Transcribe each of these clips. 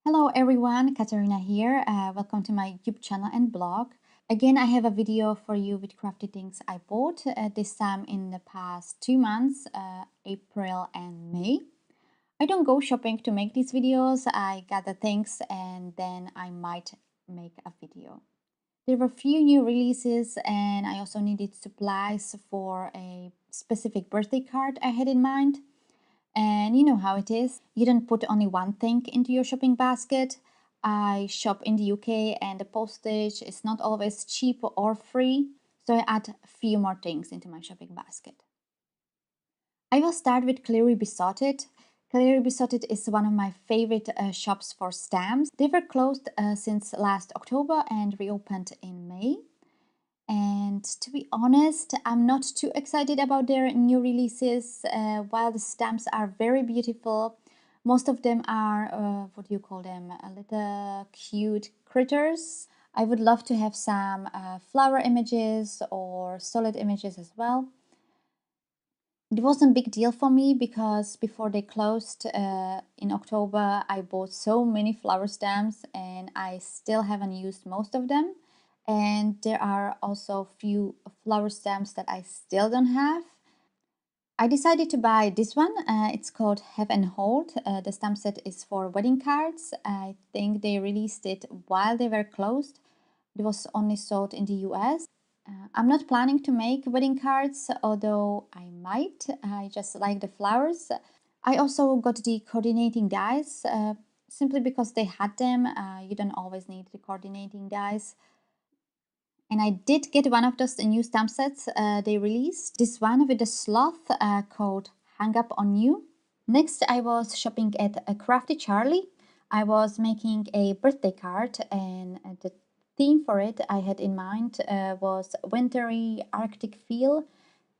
Hello everyone, Katarina here. Welcome to my YouTube channel and blog. Again, I have a video for you with crafty things I bought this time in the past 2 months, April and May. I don't go shopping to make these videos. I gather things and then I might make a video. There were few new releases and I also needed supplies for a specific birthday card I had in mind. And you know how it is. You don't put only one thing into your shopping basket. I shop in the UK and the postage is not always cheap or free, so I add a few more things into my shopping basket. I will start with Cleary Besotted. Cleary Besotted is one of my favorite shops for stamps. They were closed since last October and reopened in May. And to be honest, I'm not too excited about their new releases. While the stamps are very beautiful, most of them are, what do you call them, a little cute critters. I would love to have some flower images or solid images as well. It wasn't a big deal for me because before they closed in October, I bought so many flower stamps and I still haven't used most of them. And there are also few flower stamps that I still don't have. I decided to buy this one. It's called Have and Hold. The stamp set is for wedding cards. I think they released it while they were closed. It was only sold in the US. I'm not planning to make wedding cards, although I might. I just like the flowers. I also got the coordinating dies, simply because they had them. You don't always need the coordinating dies. And I did get one of those new stamp sets they released. This one with the sloth called Hang Up On You. Next, I was shopping at Craftie-Charlie. I was making a birthday card and the theme for it I had in mind was wintry Arctic feel.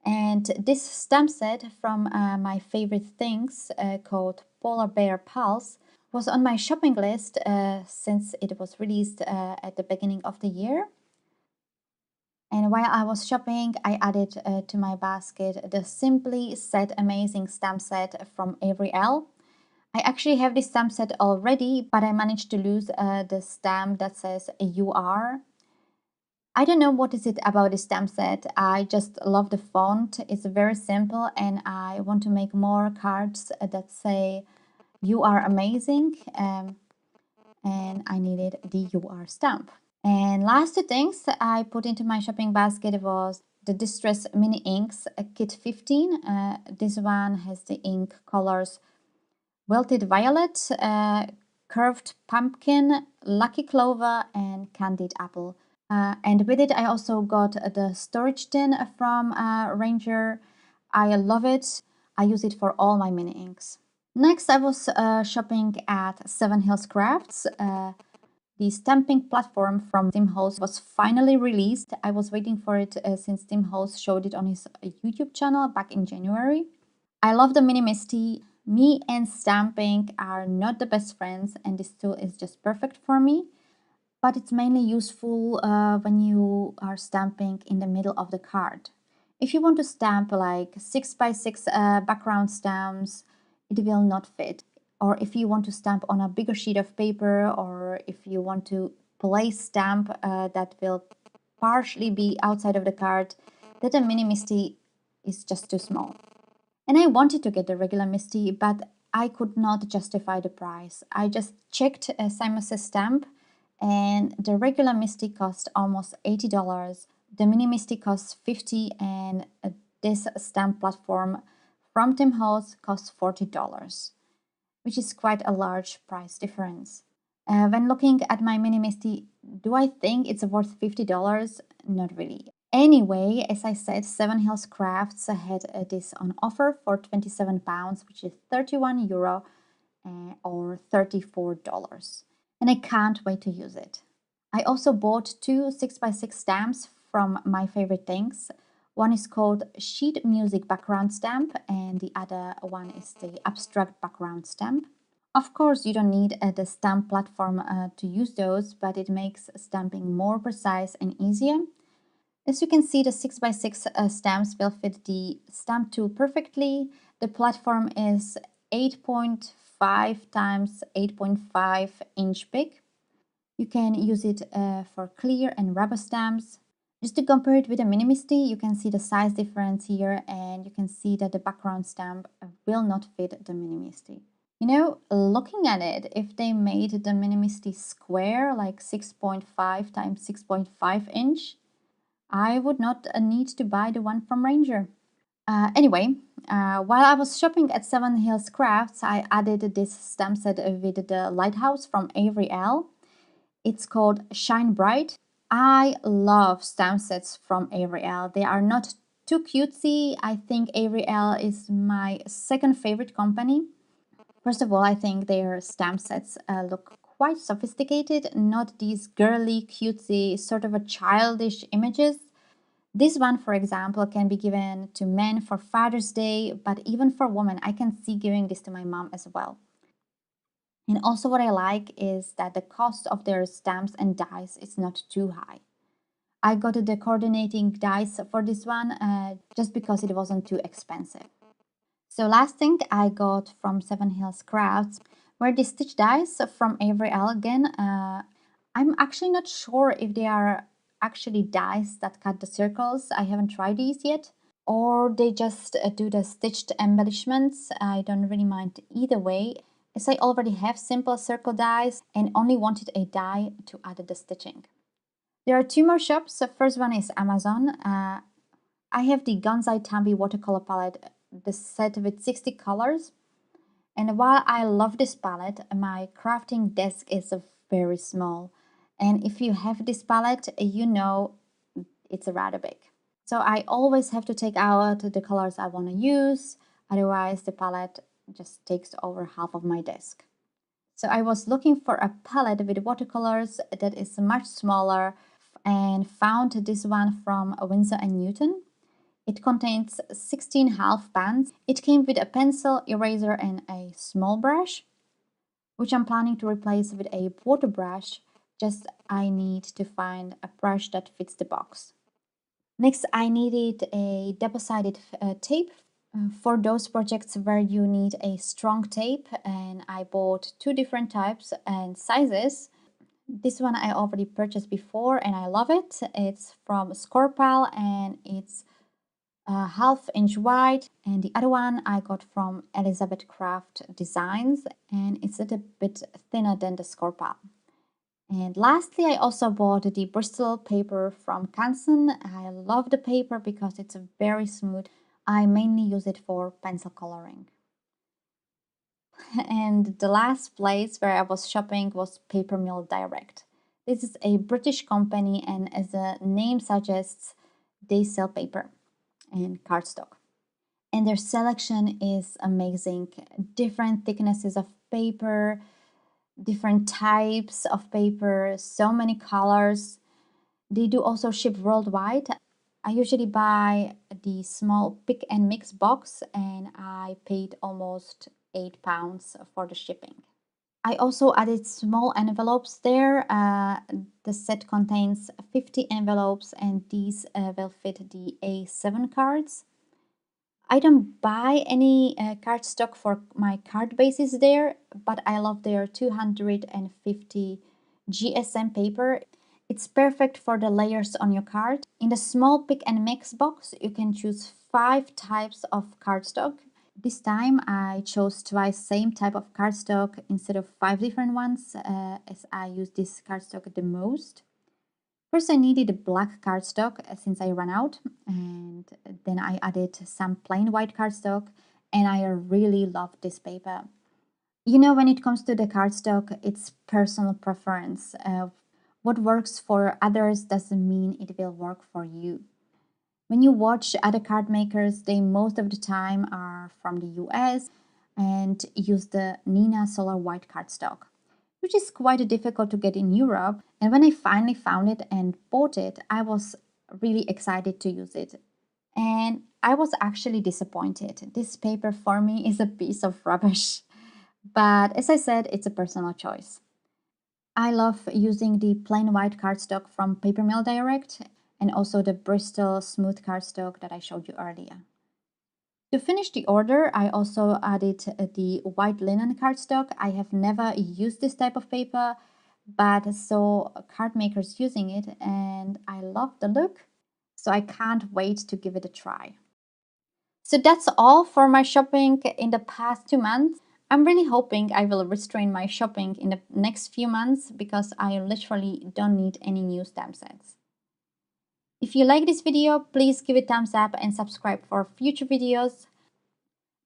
And this stamp set from my favorite things called Polar Bear Pulse was on my shopping list since it was released at the beginning of the year. And while I was shopping, I added to my basket the Simply Set Amazing stamp set from Avery L. I actually have this stamp set already, but I managed to lose the stamp that says "You Are." I don't know what is it about this stamp set. I just love the font. It's very simple and I want to make more cards that say "You Are Amazing." And I needed the "You Are" stamp. And last two things I put into my shopping basket was the Distress Mini Inks Kit 15. This one has the ink colors Wilted Violet, Curved Pumpkin, Lucky Clover, and Candied Apple. And with it I also got the storage tin from Ranger. I love it. I use it for all my mini inks. Next I was shopping at Seven Hills Crafts. The stamping platform from Tim Holtz was finally released. I was waiting for it since Tim Holtz showed it on his YouTube channel back in January. I love the Mini Misty. Me and stamping are not the best friends and this tool is just perfect for me. But it's mainly useful when you are stamping in the middle of the card. If you want to stamp like 6x6 background stamps, it will not fit. Or if you want to stamp on a bigger sheet of paper, or if you want to place stamp that will partially be outside of the card, then the Mini Misty is just too small. And I wanted to get the regular Misty, but I could not justify the price. I just checked Simon Says Stamp, and the regular Misty cost almost $80. The Mini Misty costs $50, and this stamp platform from Tim Holtz costs $40, which is quite a large price difference. When looking at my Mini Misty, do I think it's worth $50? Not really. Anyway, as I said, Seven Hills Crafts had this on offer for £27, which is €31 or $34. And I can't wait to use it. I also bought two 6x6 stamps from My Favorite Things. One is called Sheet Music Background Stamp and the other one is the Abstract Background Stamp. Of course, you don't need the stamp platform to use those, but it makes stamping more precise and easier. As you can see, the 6x6 stamps will fit the stamp tool perfectly. The platform is 8.5 times 8.5 inch big. You can use it for clear and rubber stamps. Just to compare it with a Mini Misty, you can see the size difference here, and you can see that the background stamp will not fit the Mini Misty. You know, looking at it, if they made the Mini Misty square, like 6.5 times 6.5 inch, I would not need to buy the one from Ranger. Anyway, while I was shopping at Seven Hills Crafts, I added this stamp set with the lighthouse from Avery Elle. It's called Shine Bright. I love stamp sets from Avery Elle. They are not too cutesy. I think Avery Elle is my second favorite company. First of all, I think their stamp sets look quite sophisticated, not these girly, cutesy, sort of a childish images. This one, for example, can be given to men for Father's Day, but even for women, I can see giving this to my mom as well. And also what I like is that the cost of their stamps and dies is not too high. I got the coordinating dies for this one just because it wasn't too expensive. So last thing I got from Seven Hills Crafts were the stitch dies from Avery Elle again. I'm actually not sure if they are actually dies that cut the circles. I haven't tried these yet. Or they just do the stitched embellishments. I don't really mind either way, as I already have simple circle dies and only wanted a die to add the stitching. There are two more shops. The first one is Amazon. I have the Gonzai Tambi watercolor palette, the set with 60 colors. And while I love this palette, my crafting desk is very small. And if you have this palette, you know it's rather big. So I always have to take out the colors I want to use, otherwise the palette just takes over half of my desk. So I was looking for a palette with watercolors that is much smaller and found this one from Winsor & Newton. It contains 16 half pans. It came with a pencil, eraser and a small brush, which I'm planning to replace with a water brush. Just I need to find a brush that fits the box. Next, I needed a double-sided tape for those projects where you need a strong tape, and I bought two different types and sizes. This one I already purchased before and I love it. It's from Scorpal and it's half-inch wide, and the other one I got from Elizabeth Craft Designs, and it's a bit thinner than the Scorpal. And lastly, I also bought the Bristol paper from Canson. I love the paper because it's very smooth. I mainly use it for pencil coloring. And the last place where I was shopping was Paper Mill Direct. This is a British company, and as the name suggests, they sell paper and cardstock. And their selection is amazing. Different thicknesses of paper, different types of paper, so many colors. They do also ship worldwide. I usually buy the small pick and mix box and I paid almost £8 for the shipping. I also added small envelopes there. The set contains 50 envelopes and these will fit the A7 cards. I don't buy any cardstock for my card bases there, but I love their 250 GSM paper. It's perfect for the layers on your card. In the small pick and mix box, you can choose 5 types of cardstock. This time I chose twice same type of cardstock instead of 5 different ones, as I use this cardstock the most. First I needed a black cardstock since I ran out, and then I added some plain white cardstock, and I really love this paper. You know, when it comes to the cardstock, it's personal preference. What works for others doesn't mean it will work for you. When you watch other card makers, they most of the time are from the US and use the Nina Solar White cardstock, which is quite difficult to get in Europe. And when I finally found it and bought it, I was really excited to use it. And I was actually disappointed. This paper for me is a piece of rubbish. But as I said, it's a personal choice. I love using the plain white cardstock from Paper Mill Direct, and also the Bristol smooth cardstock that I showed you earlier. To finish the order, I also added the white linen cardstock. I have never used this type of paper, but saw card makers using it and I love the look, so I can't wait to give it a try. So that's all for my shopping in the past 2 months. I'm really hoping I will restrain my shopping in the next few months because I literally don't need any new stamp sets. If you like this video, please give it a thumbs up and subscribe for future videos.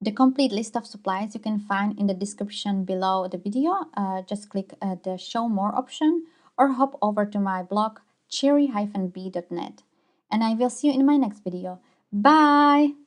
The complete list of supplies you can find in the description below the video. Just click the show more option or hop over to my blog cherry-b.net. And I will see you in my next video. Bye!